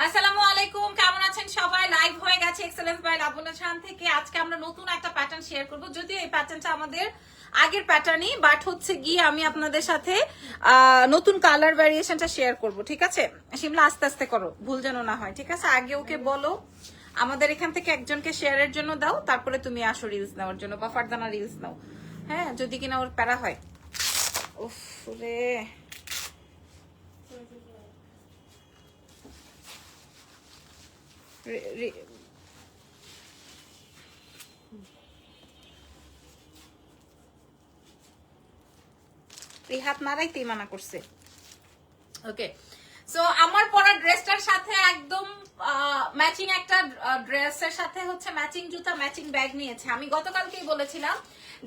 আসসালামু আলাইকুম, কেমন আছেন সবাই? লাইভ হয়ে গেছে এক্সেলেন্স বাই লাবণ্য খান থেকে। আজকে আমরা নতুন একটা প্যাটার্ন শেয়ার করব, যদিও এই প্যাটার্নটা আমাদের আগের প্যাটার্নই, বাট হচ্ছে গিয়ে আমি আপনাদের সাথে নতুন কালার ভ্যারিয়েশনটা শেয়ার করব। ঠিক আছে শিমলা, আস্তে আস্তে করো, ভুল যেন না হয়। ঠিক আছে, আগে ওকে বলো আমাদের এখান থেকে একজনকে শেয়ারের জন্য দাও, তারপরে তুমি আসো রিলস নেওয়ার জন্য বা ফারদানা রিলস নাও। হ্যাঁ, যদি কিনা ওর প্যারা হয়। উফ রে, হাত নাড়াইতেই মানা করছে। ওকে, সো আমার পরা ড্রেসটার সাথে একদম ম্যাচিং একটা ড্রেসের সাথে হচ্ছে ম্যাচিং জুতা, ম্যাচিং ব্যাগ নিয়েছে। আমি গতকালকেই বলেছিলাম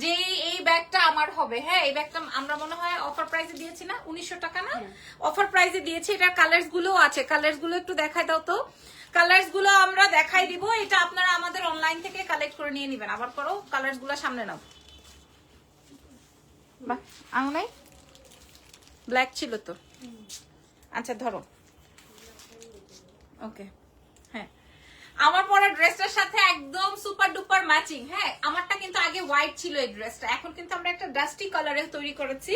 যে এই ব্যাগটা আমার হবে। হ্যাঁ, এই ব্যাগটা আমরা মনে হয় অফার প্রাইসে দিয়েছি না, 1900 টাকা না, অফার প্রাইসে দিয়েছি। এটার কালার্স গুলো আছে, কালার্স গুলো একটু দেখাই দাও তো। কালার্স গুলো আমরা দেখাই দিব, এটা আপনারা আমাদের অনলাইন থেকে কালেক্ট করে নিয়ে নেবেন। আবার পরও কালার্স গুলো সামনে নাও। বাহ, আঙ নাই, ব্ল্যাক ছিল তো। আচ্ছা ধরো। ওকে, হ্যাঁ, আমার পরা ড্রেসটার সাথে একদম সুপার ডুপার ম্যাচিং। হ্যাঁ, আমারটা কিন্তু আগে হোয়াইট ছিল এই ড্রেসটা, এখন কিন্তু আমরা একটা ডাস্টি কালারে তৈরি করেছি।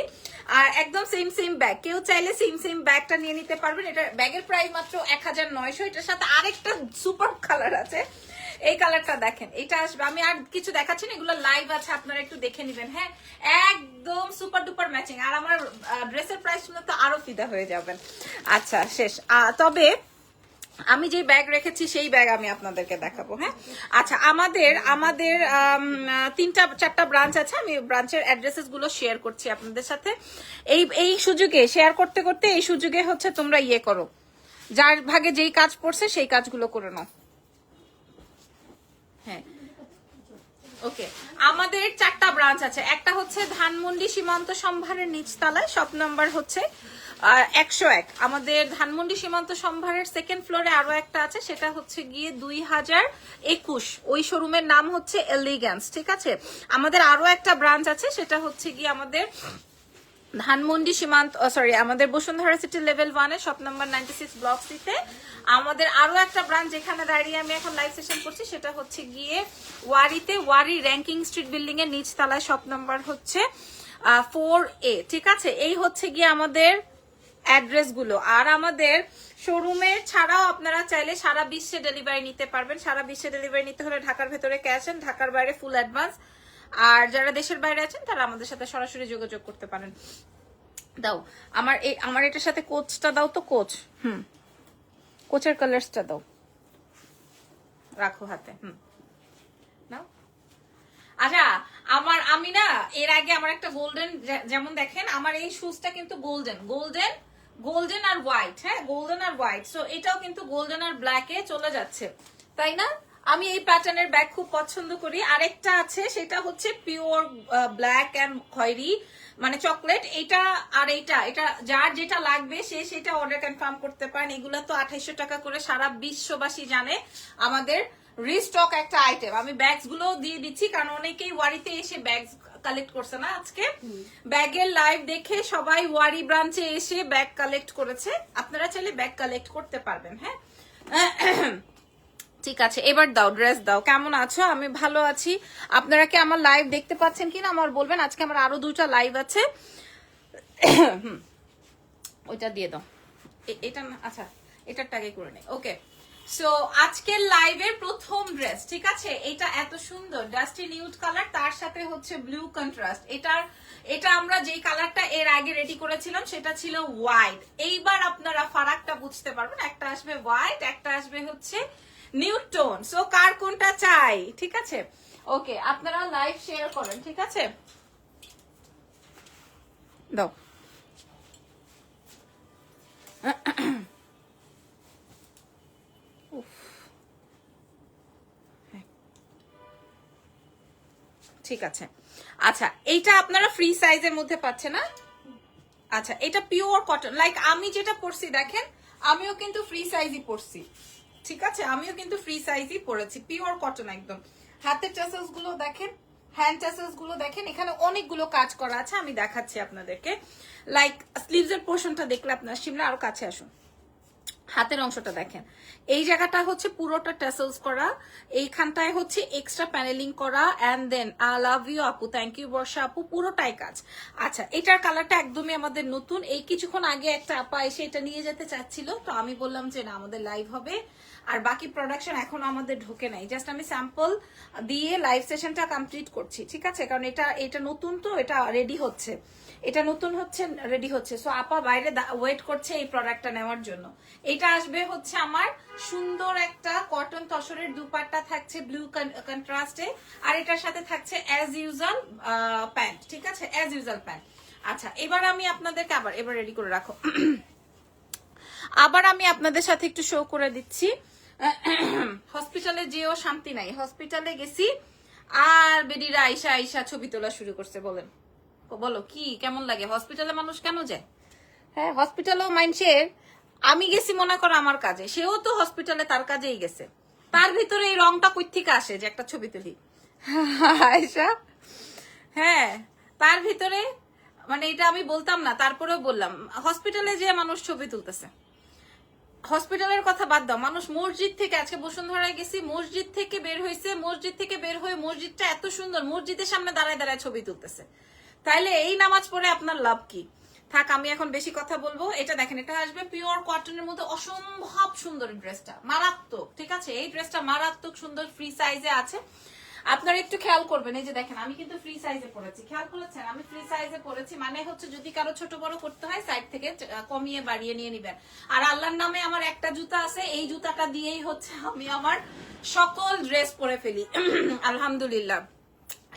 আর একদম সেম ব্যাগ, কেউ চাইলে সেম ব্যাগটা নিয়ে নিতে পারবেন। এটা ব্যাগের প্রাইস মাত্র 1900। এটার সাথে আরেকটা সুপার কালার আছে, এই কালারটা দেখেন, এটা আসবে। আমি আর কিছু দেখাচ্ছি না, এগুলো লাইভ আছে, আপনারা একটু দেখে নেবেন। হ্যাঁ, একদম সুপার ডুপার ম্যাচিং। আর আমার ড্রেসের প্রাইস শুনে তো আরো ফিদা হয়ে যাবেন। আচ্ছা শেষ, তবে আমি যে ব্যাগ রেখেছি সেই ব্যাগ আমি আপনাদেরকে দেখাবো। হ্যাঁ, আচ্ছা, আমাদের 3-4টা ব্রাঞ্চ আছে। আমি ব্রাঞ্চের অ্যাড্রেসেস গুলো শেয়ার করছি আপনাদের সাথে। এই সুযোগে শেয়ার করতে করতে এই সুযোগে হচ্ছে তোমরা ইয়ে করো, যার ভাগে যেই কাজ পড়ছে সেই কাজগুলো করে নাও। হ্যাঁ, ওকে, আমাদের 4টা ব্রাঞ্চ আছে। একটা হচ্ছে ধানমন্ডি সীমান্ত সম্ভারের নিচতলায়, শপ নাম্বার হচ্ছে 101। আমাদের ধানমন্ডি সীমান্ত সম্ভারের সেকেন্ড ফ্লোরে আরো একটা আছে, সেটা হচ্ছে গিয়ে 2021। ওই শোরুমের নাম হচ্ছে এলিগেন্স। ঠিক আছে, আমাদের আরো একটা ব্রাঞ্চ আছে, সেটা হচ্ছে গিয়ে আমাদের ধানমন্ডি সীমান্ত, সরি, আমাদের বসুন্ধরা সিটি লেভেল 1 এ শপ নাম্বার 96 ব্লক সিতে। আমাদের আরো একটা ব্রাঞ্চ যেখানে দাঁড়িয়ে আমি এখন লাইভ সেশন করছি, সেটা হচ্ছে গিয়ে ওয়ারিতে, ওয়ারি র্যাঙ্কিং স্ট্রিট বিল্ডিং এর নিচ তলায়, শপ নাম্বার হচ্ছে 4A। ঠিক আছে, এই হচ্ছে গিয়ে আমাদের অ্যাড্রেস গুলো। আর আমাদের শোরুমে ছাড়াও আপনারা চাইলে সারা বিশ্বে ডেলিভারি নিতে পারবেন। সারা বিশ্বে ডেলিভারি নিতে হলে ঢাকার ভেতরে ক্যাশ এন্ড, ঢাকার বাইরে ফুল অ্যাডভান্স। আর যারা দেশের বাইরে আছেন তারা আমাদের সাথে সরাসরি যোগাযোগ করতে পারেন। দাও আমার এটার সাথে কোচটা দাও তো, কোচ। কোচের কালার্সটা দাও, রাখো হাতে। নাও। আচ্ছা, আমি না এর আগে আমার একটা গোল্ডেন, যেমন দেখেন আমার এই শুজটা কিন্তু গোল্ডেন আর হোয়াইট। হ্যাঁ, গোল্ডেন আর হোয়াইট, সো এটাও কিন্তু গোল্ডেন আর ব্ল্যাকে চলে যাচ্ছে, তাই না? আমি এই প্যাটার্নের ব্যাগ খুব পছন্দ করি। আরেকটা আছে, সেটা হচ্ছে পিওর ব্ল্যাক এন্ড খয়েরি, মানে চকলেট। এটা আর এটা যার যেটা লাগবে সে সেটা অর্ডার কনফার্ম করতে পারেন। এগুলো তো 2800 টাকা করে, সারা বিশ্ববাসী জানে আমাদের রিস্টক একটা আইটেম। আমি ব্যাগস গুলো দিয়ে দিচ্ছি, কারণ অনেকেই ওয়ারিতে এসে ব্যাগ কালেক্ট করছে না। আজকে ব্যাগের লাইভ দেখে সবাই ওয়ারি ব্রাঞ্চে এসে ব্যাগ কালেক্ট করেছে। আপনারা চাইলে ব্যাগ কালেক্ট করতে পারবেন। হ্যাঁ, ঠিক আছে, এবার দাও, ড্রেস দাও। কেমন আছো? আমি ভালো আছি। আপনারা কি আমার লাইভ দেখতে পাচ্ছেন কিনা আমার বলবেন। আজকে আমার আরো 2টা লাইভ আছে, ওইটা দিয়ে দাও। এটা না, আচ্ছা এটার টাগে করে নেই। ওকে, সো আজকের লাইভের প্রথম ড্রেস, ঠিক আছে, এটা এত সুন্দর ডাস্টি নিউড কালার, তার সাথে হচ্ছে ব্লু কন্ট্রাস্ট। এটা আমরা যেই কালারটা এর আগে রেডি করেছিলাম সেটা ছিল হোয়াইট। এইবার আপনারা ফারাকটা বুঝতে পারবেন, একটা আসবে হোয়াইট, একটা আসবে হচ্ছে নিউড টোন। সো কার কোনটা চাই? ঠিক আছে, ওকে, আপনারা লাইভ শেয়ার করেন। ঠিক আছে, দাও। ঠিক আছে, আচ্ছা, এইটা আপনারা ফ্রি সাইজের মধ্যে পাচ্ছেন না? আচ্ছা, এটা পিওর কটন, লাইক আমি যেটা পরছি দেখেন, আমিও কিন্তু ফ্রি সাইজই পরছি। ঠিক আছে, আমিও কিন্তু ফ্রি সাইজই পরেছি, পিওর কটন একদম। হাতের টাসেলস গুলো দেখেন, হ্যান্ড টাসেলস গুলো দেখেন, এখানে অনেকগুলো কাজ করা আছে, আমি দেখাচ্ছি আপনাদেরকে। লাইক স্লিভস এর পোর্শনটা দেখলে আপনার শিমলা আরো কাছে আসুন। হাতের অংশটা দেখেন, এই জায়গাটা হচ্ছে পুরোটা টেসেলস করা, এইখানটায় হচ্ছে এক্সট্রা প্যানেলিং করা, and then I love you আপু, থ্যাংক ইউ বর্ষা আপু, পুরোটাই কাজ। আচ্ছা, এটার কালারটা একদমই আমাদের নতুন। এই কিছুক্ষণ আগে একটা আপা এসে এটা নিয়ে যেতে চাচ্ছিল, তো আমি বললাম যে না, আমাদের লাইভ হবে, আর বাকি প্রোডাকশন এখনো আমাদের ঢোকে নাই, জাস্ট আমি স্যাম্পল দিয়ে লাইভ সেশনটা কমপ্লিট করছি, ঠিক আছে? কারণ এটা নতুন, তো এটা রেডি হচ্ছে, এটা নতুন হচ্ছে, রেডি হচ্ছে। সো আপা বাইরে ওয়েট করছে এই প্রোডাক্টটা নেওয়ার জন্য। এটা আসবে হচ্ছে আমার সুন্দর একটা কটন তসরের দুপাট্টা থাকছে ব্লু কন্ট্রাস্টে, আর এটার সাথে থাকছে অ্যাজ ইউজুয়াল প্যান্ট, ঠিক আছে? As usual pant. আচ্ছা, এবার আমি আপনাদেরকে এবার রেডি করে রাখো। আবার আমি আপনাদের সাথে একটু শো করে দিচ্ছি। হসপিটালে যেও শান্তি নাই, হসপিটালে গেছি আর বেডিরা আইসা আইসা ছবি তোলা শুরু করছে। বলো কি কেমন লাগে? হসপিটালে মানুষ কেন যায়? হ্যাঁ, হসপিটালেও মানুষের, আমি গেছি মনে করো আমার কাজে, সেও তো হসপিটালে তার কাজেই গেছে, তার ভিতরে এই রংটা কই থেকে আসে যে একটা ছবি তুলি? আয়শা, হ্যাঁ, তার ভিতরে মানে এটা আমি বলতাম না, তারপরেও বললাম, হসপিটালে যে মানুষ ছবি তুলতেছে। হসপিটালের কথা বাদ দাও, মানুষ মসজিদ থেকে, আজকে বসুন্ধরায় গেছি, মসজিদ থেকে বের হয়েছে, মসজিদ থেকে বের হয়ে মসজিদটা এত সুন্দর, মসজিদের সামনে দাঁড়ায় দাঁড়ায় ছবি তুলতেছে। তাইলে এই নামাজ পড়ে আপনার লাভ কি? থাক, আমি এখন বেশি কথা বলবো। এটা দেখেন, এটা আসবে পিওর কটনের মধ্যে, অসম্ভব সুন্দর ড্রেসটা, মারাত্মক, ঠিক আছে? এই ড্রেসটা মারাত্মক সুন্দর, ফ্রি সাইজে আছে। আপনারা একটু খেয়াল করবেন, এই যে দেখেন আমি কিন্তু ফ্রি সাইজে পড়েছি, খেয়াল করেছেন? আমি ফ্রি সাইজে পড়েছি, মানে হচ্ছে যদি কারো ছোট বড় করতে হয় সাইড থেকে কমিয়ে বাড়িয়ে নিয়ে নিবেন। আর আল্লাহর নামে আমার একটা জুতা আছে, এই জুতাটা দিয়েই হচ্ছে আমি আমার সকল ড্রেস পরে ফেলি। আলহামদুলিল্লাহ,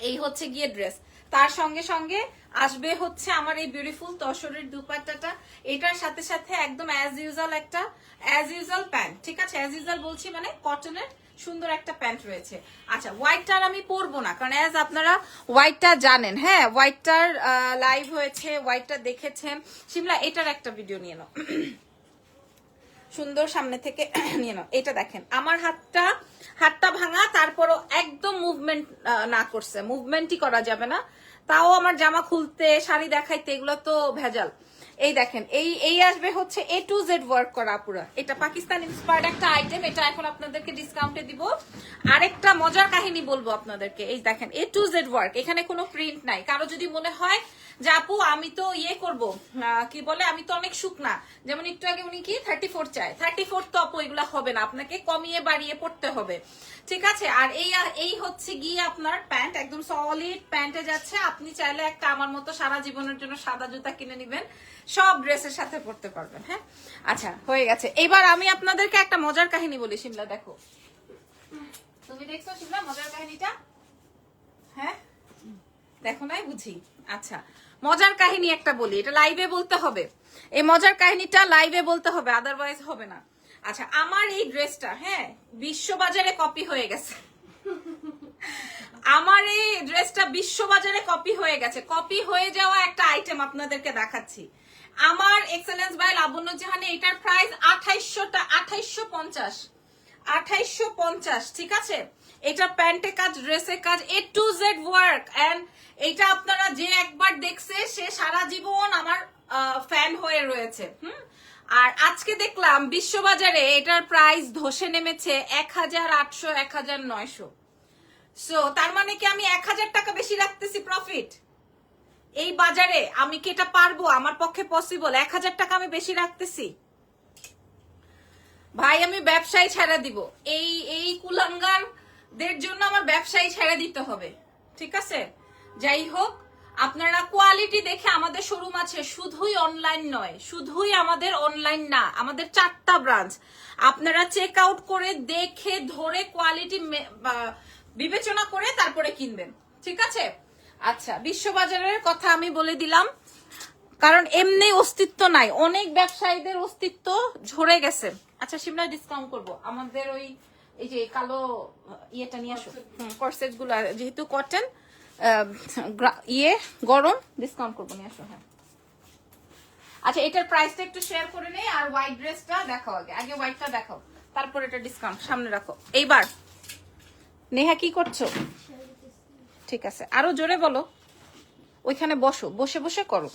এই হচ্ছে গিয়ে ড্রেস। তার সঙ্গে সঙ্গে আসবে হচ্ছে আমার এই বিউটিফুল তসরের দুপাট্টাটা, এটার সাথে সাথে একদম অ্যাজ ইউজুয়াল একটা অ্যাজ ইউজুয়াল প্যান্ট, ঠিক আছে? অ্যাজ ইউজুয়াল বলছি মানে কটনের সুন্দর একটা প্যান্ট রয়েছে। আচ্ছা, হোয়াইটটার আমি পরবো না, কারণ অ্যাজ আপনারা হোয়াইটটা জানেন, হ্যাঁ, হোয়াইটটার লাইভ হয়েছে, হোয়াইটটা দেখেছেন। শিমলা, এটার একটা ভিডিও নিয়ে নাও, সুন্দর সামনে থেকে নিয়ে নাও। এটা দেখেন, আমার হাতটা ভাঙা, তারপরও একদম মুভমেন্ট না করছে, মুভমেন্টই করা যাবে না, তাও আমার জামা খুলতে, শাড়ি দেখাইতে, এগুলো তো ভেজাল। এই দেখেন, এই আসবে হচ্ছে A to Z ওয়ার্ক করা পুরা, এটা পাকিস্তান ইন্সপায়ার্ড একটা আইটেম, এটা এখন আপনাদেরকে ডিসকাউন্টে দিব। আরেকটা মজার কাহিনী বলবো আপনাদেরকে, এই দেখেন A to Z ওয়ার্ক, এখানে কোনো প্রিন্ট নাই। কারো যদি মনে হয় যে আপু আমি তো ইয়ে করবো, কি বলে, আমি তো অনেক শুকনা, যেমন একটু আগে উনি কি 34 চায়, 34 তো আপু এগুলা হবে না, আপনাকে কমিয়ে বাড়িয়ে পড়তে হবে, ঠিক আছে? আর এই হচ্ছে গিয়ে আপনার প্যান্ট, একদম সলিড প্যান্টে যাচ্ছে। আপনি চাইলে একটা আমার মতো সারা জীবনের জন্য সাদা জুতা কিনে নিবেন, সব ড্রেসের সাথে পড়তে পারবেন। হ্যাঁ, আচ্ছা, হয়ে গেছে। এবার আমি আপনাদেরকে একটা মজার কাহিনী বলি। শিমলা, দেখো, তুমি দেখছো শিমলা মজার কাহিনীটা? হ্যাঁ, দেখো নাই বুঝি? আচ্ছা, মজার কাহিনী একটা বলি, এটা লাইভে বলতে হবে, এই মজার কাহিনীটা লাইভে বলতে হবে, আদারওয়াইজ হবে না। আচ্ছা, আমার এই ড্রেসটা, হ্যাঁ, বিশ্ববাজারে কপি হয়ে গেছে। আমার এই ড্রেসটা বিশ্ববাজারে কপি হয়ে গেছে। কপি হয়ে যাওয়া একটা আইটেম আপনাদেরকে দেখাচ্ছি। আমার এক্সেলেন্স বাই লাবণ্য জাহানে এটার প্রাইস 2850, 2850, ঠিক আছে? এটা প্যান্টে কাজ, ড্রেসে কাজ, A to Z work, and এটা আপনারা যে একবার দেখছে সে সারা জীবন আমার ফ্যান হয়ে রয়েছে। আর আজকে দেখলাম বিশ্ববাজারে এটার প্রাইস ধসে নেমেছে 1800, 1900। সো তার মানে কি আমি 1000 টাকা বেশি রাখতেছি প্রফিট এই বাজারে? আমি কি এটা পারবো? আমার পক্ষে পসিবল? 1000 টাকা আমি বেশি রাখতেছি? ভাই, আমি ব্যবসায় ছেড়ে দিব, এই কুলাঙ্গারদের জন্য আমার ব্যবসায় ছেড়ে দিতে হবে, ঠিক আছে? যাই হোক, আপনারা কোয়ালিটি দেখে, আমাদের শোরুম আছে, শুধুই অনলাইন নয়, শুধুই আমাদের অনলাইন না, আমাদের 4টা ব্রাঞ্চ। আপনারা চেক আউট করে দেখে ধরে কোয়ালিটি বিবেচনা করে তারপরে কিনবেন, ঠিক আছে? আচ্ছা, বিশ্ববাজারের কথা আমি বলে দিলাম, কারণ এমনি অস্তিত্ব নাই, অনেক ব্যবসায়ীদের অস্তিত্ব ঝরে গেছে। আচ্ছা, শিমলা ডিসকাউন্ট করবো, আমাদের ওই এই যে কালো ইয়েটা নিয়ে আসো, কর্সেট গুলো, যেহেতু কটন গরম, ডিসকাউন্ট করবো, নিয়ে আসো। হ্যাঁ, আচ্ছা, এটার প্রাইসটা একটু শেয়ার করে নেই, আর হোয়াইট ড্রেসটা দেখাও, আগে হোয়াইটটা দেখাও, তারপর এটা ডিসকাউন্ট সামনে রাখো। এইবার নেহা কি করছো? ঠিক আছে, আরো জোরে বলো, ওইখানে বসো, বসে বসে করো।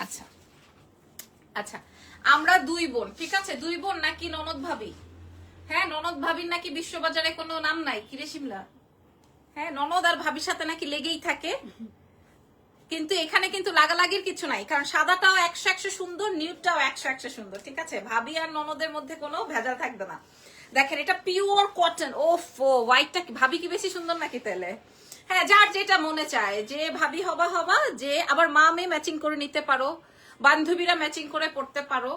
আচ্ছা আচ্ছা, আমরা দুই বোন, ঠিক আছে, দুই বোন নাকি ননদ ভাবি? হ্যাঁ, ননদ ভাবির নাকি বিশ্ববাজারে কোনো নাম নাই, কিরে শিমলা? হ্যাঁ, ননদ আর ভাবির সাথে নাকি লেগেই থাকে, কিন্তু এখানে কিন্তু লাগালাগির কিছু নাই, কারণ সাদাটাও 100 সুন্দর, নিউডটাও 100 সুন্দর, ঠিক আছে? ভাবি আর ননদের মধ্যে কোনো ভেজাল থাকবে না। দেখেন এটা পিওর কটন। ওফ, হোয়াইটটা ভাবি কি বেশি সুন্দর নাকি তাহলে? হ্যাঁ, যার যেটা মনে চায়, যে ভাবি হবা হবা, যে আবার মা মেয়ে ম্যাচিং করে নিতে পারো, বান্ধবীরা ম্যাচিং করে পড়তে পারো,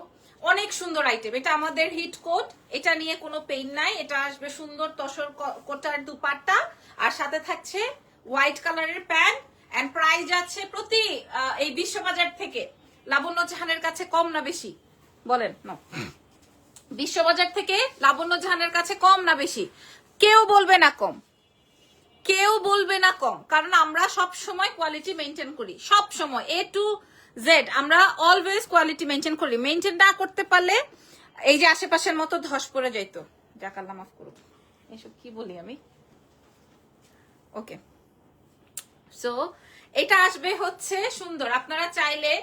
অনেক সুন্দর আইটেম। এটা আমাদের হিট কোট, এটা নিয়ে কোনো পেইন নাই। এটা আসবে সুন্দর তসর কোটার দুপাট্টা, আর সাথে থাকছে হোয়াইট কালারের প্যান্ট। এন্ড প্রাইস আছে প্রতি এই বিশ্ববাজার থেকে লাবণ্য জাহানের কাছে কম না বেশি বলেন? না, বিশ্ববাজার থেকে লাবণ্য জাহানের কাছে কম না বেশি? কেউ বলবে না কম, কেউ বলবে না কম, কারণ আমরা সব সময় কোয়ালিটি মেনটেন করি, সব সময় A to Z আমরা অলওয়েজ কোয়ালিটি মেনটেন করি। মেনটেন না করতে পারলে এই যে আশেপাশের মতো ধস পড়ে যাইতো। যাক আল্লাহ মাফ করুক, এসব কি বলি আমি। ওকে, সো এটা আসবে হচ্ছে সুন্দর। আপনারা চাইলে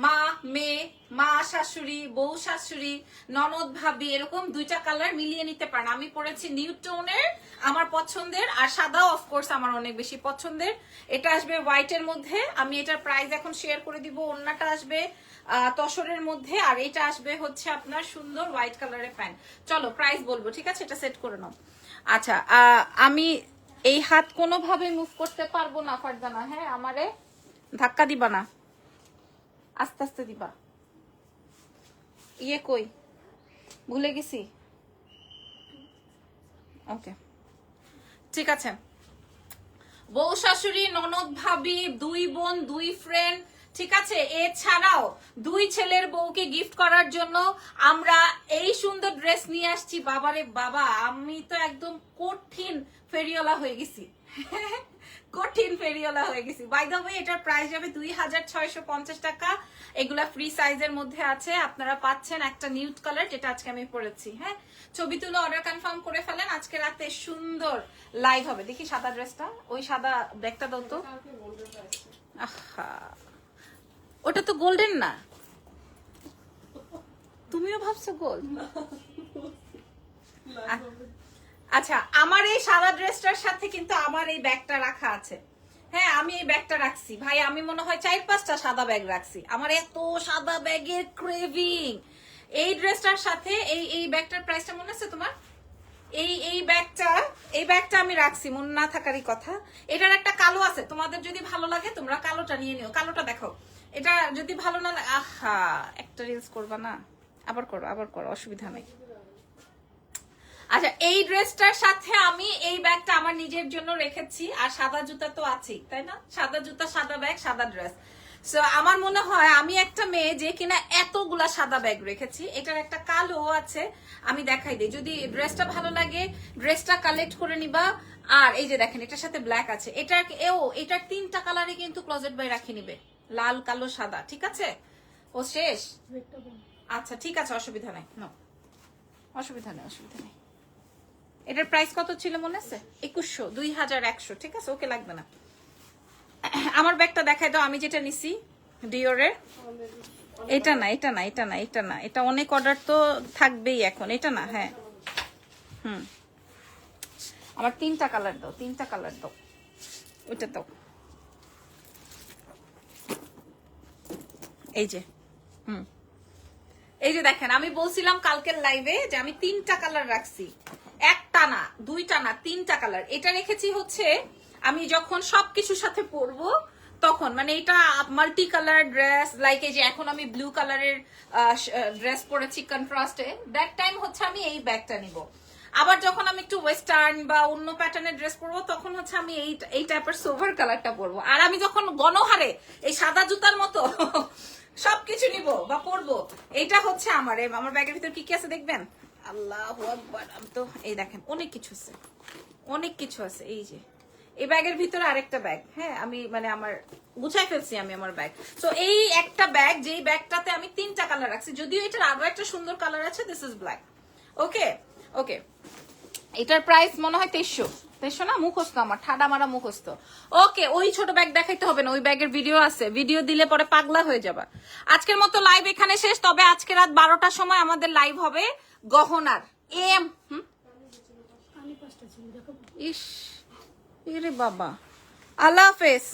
মা মেয়ে, মা শাশুড়ি, বউ শাশুড়ি, ননদ ভাবি, এরকম দুইটা কালার মিলিয়ে নিতে পারেন। আমি পরেছি নিউড টোনের, আমার পছন্দের, আর সাদা অফকোর্স আমার অনেক বেশি পছন্দের। এটা আসবে হোয়াইটের মধ্যে। আমি এটার প্রাইস এখন শেয়ার করে দিব। ওড়নাটা আসবে তসরের মধ্যে, আর এটা আসবে হচ্ছে আপনার সুন্দর হোয়াইট কালারের প্যান্ট। চলো প্রাইস বলবো, ঠিক আছে? এটা সেট করে নাও। আচ্ছা, আমি এই হাত কোনোভাবে মুভ করতে পারবো না ফারজানা। হ্যাঁ, আমারে ধাক্কা দিবা না, আস্তে আস্তে দিবা। ইয়ে কই, ভুলে গেছি। ওকে, ঠিক আছে। বউ শাশুড়ি, ননদ ভাবি, দুই বোন, দুই ফ্রেন্ড, ঠিক আছে, এছাড়াও দুই ছেলের বউকে গিফট করার জন্য আমরা এই সুন্দর ড্রেস নিয়ে আসছি। বাবারে বাবা, আমি তো একদম কঠিন ফেরিওয়ালা হয়ে গেছি, কঠিন ফেরিওয়ালা হয়ে গেছি। বাই দ্য ওয়ে, এটার প্রাইস যাবে 2650 টাকা। এগুলা ফ্রি সাইজের মধ্যে আছে। আপনারা পাচ্ছেন একটা নিউড কালার, যেটা আজকে আমি পরেছি। হ্যাঁ, ছবি তুলে অর্ডার কনফার্ম করে ফেলেন। আজকে রাতে সুন্দর লাইভ হবে। দেখি সাদা ড্রেসটা, ওই সাদা ব্যাগটা দাও তো। আহা, ওটা তো গোল্ডেন না, তুমিও ভাবছো গোল্ড? আচ্ছা, আমার এই সাদা ড্রেসটার সাথে কিন্তু আমার এই ব্যাগটা রাখা আছে। হ্যাঁ, আমি এই ব্যাগটা রাখছি ভাই, আমি মনে হয় 4-5টা সাদা ব্যাগ রাখছি। আমার এত সাদা ব্যাগের ক্রেভিং। এই ড্রেসটার সাথে এই ব্যাগটার প্রাইসটা মনে আছে তোমার? এই ব্যাগটা আমি রাখছি, মনে না থাকারই কথা। এটার একটা কালো আছে, তোমাদের যদি ভালো লাগে তোমরা কালোটা নিয়ে নিও। কালোটা দেখো, এটা যদি ভালো না লাগে, আহা, একটা রিলস করবা না? আবার করো, অসুবিধা নেই। আচ্ছা, এই ড্রেসটার সাথে আমি এই ব্যাগটা আমার নিজের জন্য রেখেছি, আর সাদা জুতা তো আছেই, তাই না? সাদা জুতা, সাদা ব্যাগ, সাদা ড্রেস। সো আমার মনে হয় আমি একটা মেয়ে যে কিনা এতগুলা সাদা ব্যাগ রেখেছি। এটার একটা কালো আছে, আমি দেখাই দিই। যদি ড্রেসটা ভালো লাগে ড্রেসটা কালেক্ট করে নিবা। আর এই যে দেখেন, এটার সাথে ব্ল্যাক আছে। এটার 3টা কালারে কিন্তু ক্লোজেট বাই রাখি নিবে, লাল, কালো, সাদা, ঠিক আছে? ও শেষ? আচ্ছা, ঠিক আছে, অসুবিধা নাই, অসুবিধা নেই। এটার প্রাইস কত ছিল মনে আছে? 2100, ঠিক আছে? ওকে, লাগবে না। আমার ব্যাগটা দেখাই দাও, আমি যেটা নিছি ডিওরের। এটা না, এটা অনেক অর্ডার তো থাকবেই এখন। এটা না, হ্যাঁ, আমার 3টা কালার দাও, ওইটা দাও। এই যে দেখেন, আমি বলছিলাম কালকের লাইভে যে আমি 3টা কালার রাখছি, একটা না, 2টা না, 3টা কালার। এটা রেখেছি হচ্ছে আমি যখন সবকিছুর সাথে পরবো তখন, মানে এটা মাল্টি কালার ড্রেস, লাইক এই যে এখন আমি ব্লু কালারের ড্রেস পরেছি কন্ট্রাস্টে, দ্যাট টাইম হচ্ছে আমি এই ব্যাগটা নিব। আবার যখন আমি একটু ওয়েস্টার্ন বা অন্য প্যাটার্নের ড্রেস পরবো তখন হচ্ছে আমি এই টাইপের সোভার কালারটা পরবো। আর আমি যখন গণহারে এই সাদা জুতার মতো সবকিছু নিব বা পরবো, এটা হচ্ছে আমার ব্যাগের ভিতর কি কি আছে দেখবেন? আল্লাহু আকবার। তো এই দেখেন, অনেক কিছু আছে। এই যে এই ব্যাগের ভিতরে আরেকটা ব্যাগ, হ্যাঁ, আমি মানে আমার গুছাই ফেলছি আমি আমার ব্যাগ। তো এই একটা ব্যাগ, যেই ব্যাগটাতে আমি 3টা কালার রাখছি, যদিও এটার আরো একটা সুন্দর কালার আছে, দিস ইজ ব্ল্যাক। ওকে, এটার প্রাইস মনে হয় 2300। দেখছো না মুখস্থ আমার ঠাডা মারা মুখস্থ। ওকে ওই ছোট ব্যাগ দেখাইতে হবে না, ওই ব্যাগের ভিডিও আছে, ভিডিও দিলে পরে পাগলা হয়ে যাবা। আজকের মতো লাইভ এখানে শেষ, তবে আজকে রাত 12টার সময় আমাদের লাইভ হবে গহনার ইস এরে বাবা, আল্লাহ হাফেজ।